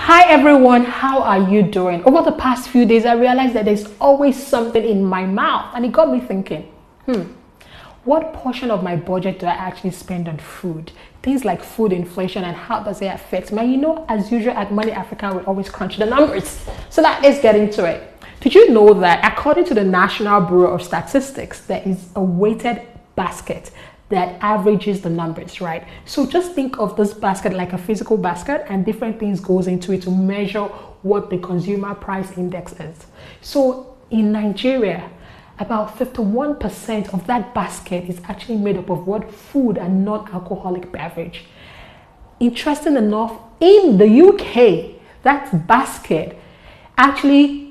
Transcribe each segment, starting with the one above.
Hi everyone, how are you doing? Over the past few days, I realized that there's always something in my mouth, and it got me thinking, what portion of my budget do I actually spend on food? Things like food inflation and how does it affect me? You know, as usual at Money Africa, we always crunch the numbers. So let's get into it. Did you know that according to the National Bureau of Statistics, there is a weighted basket that averages the numbers, right? So just think of this basket like a physical basket, and different things goes into it to measure what the consumer price index is. So in Nigeria, about 51% of that basket is actually made up of what? Food and non-alcoholic beverage. Interesting enough, in the UK, that basket actually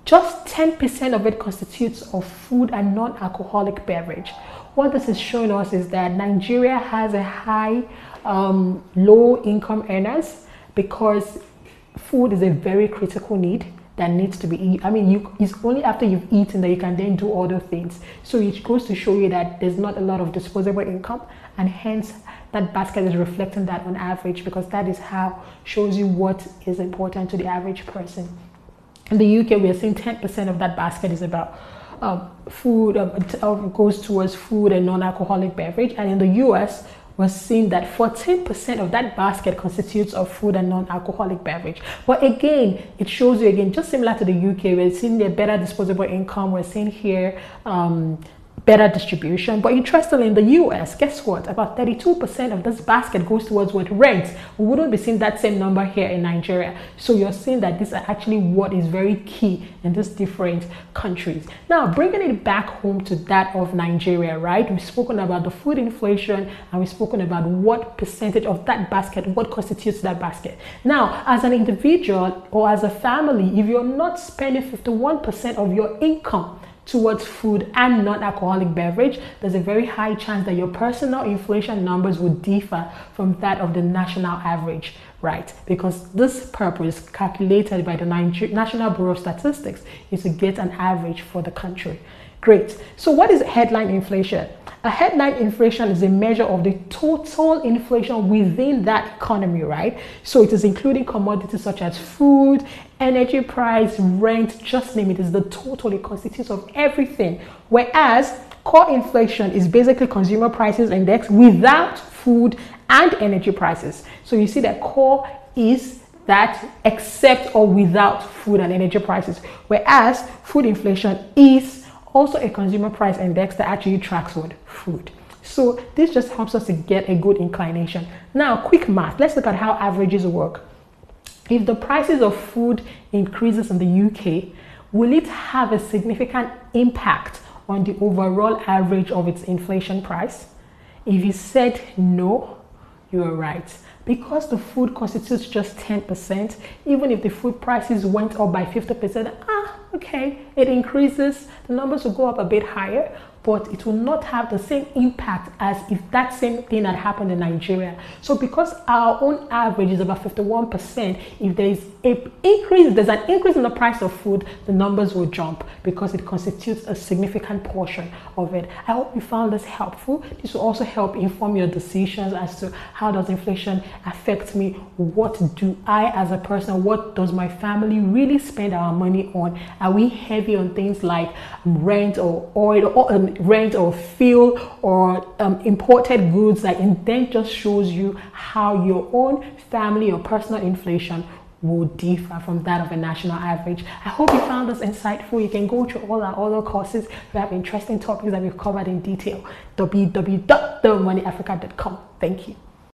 just 10% of it constitutes of food and non-alcoholic beverage. What this is showing us is that Nigeria has a high low income earners, because food is a very critical need that needs to be eaten. I mean, it's only after you've eaten that you can then do other things. So it goes to show you that there's not a lot of disposable income, and hence that basket is reflecting that on average, because that is how shows you what is important to the average person. In the UK, we are seeing 10% of that basket is about food, goes towards food and non-alcoholic beverage. And in the US, we're seeing that 14% of that basket constitutes of food and non-alcoholic beverage. But again, it shows you again, just similar to the UK, we're seeing the better disposable income. We're seeing here better distribution. But interestingly, in the US, guess what? About 32% of this basket goes towards what? Rent. We wouldn't be seeing that same number here in Nigeria. So you're seeing that these are actually what is very key in these different countries. Now, bringing it back home to that of Nigeria, right? We've spoken about the food inflation, and we've spoken about what percentage of that basket, what constitutes that basket. Now, as an individual or as a family, if you're not spending 51% of your income towards food and non-alcoholic beverage, there's a very high chance that your personal inflation numbers would differ from that of the national average, right? Because this purpose calculated by the National Bureau of Statistics is to get an average for the country. Great. So what is headline inflation? A headline inflation is a measure of the total inflation within that economy, right? So it is including commodities such as food, energy price, rent, just name it. Is the total. It constitutes of everything. Whereas core inflation is basically consumer prices index without food and energy prices. So you see that core is that except or without food and energy prices, whereas food inflation is also a consumer price index that actually tracks what? Food. So this just helps us to get a good inclination. Now, quick math. Let's look at how averages work. If the prices of food increases in the UK, will it have a significant impact on the overall average of its inflation price? If you said no, you are right. Because the food constitutes just 10%, even if the food prices went up by 50%, okay, it increases, the numbers will go up a bit higher, but it will not have the same impact as if that same thing had happened in Nigeria. So because our own average is about 51%, if there's an increase in the price of food, the numbers will jump because it constitutes a significant portion of it. I hope you found this helpful. This will also help inform your decisions as to how does inflation affect me? What do I as a person, what does my family really spend our money on? Are we heavy on things like rent or oil, or rent or fuel, or imported goods? Like, and then just shows you how your own family or personal inflation will differ from that of a national average. I hope you found this insightful. You can go through all our other courses. We have interesting topics that we've covered in detail. www.themoneyafrica.com. Thank you.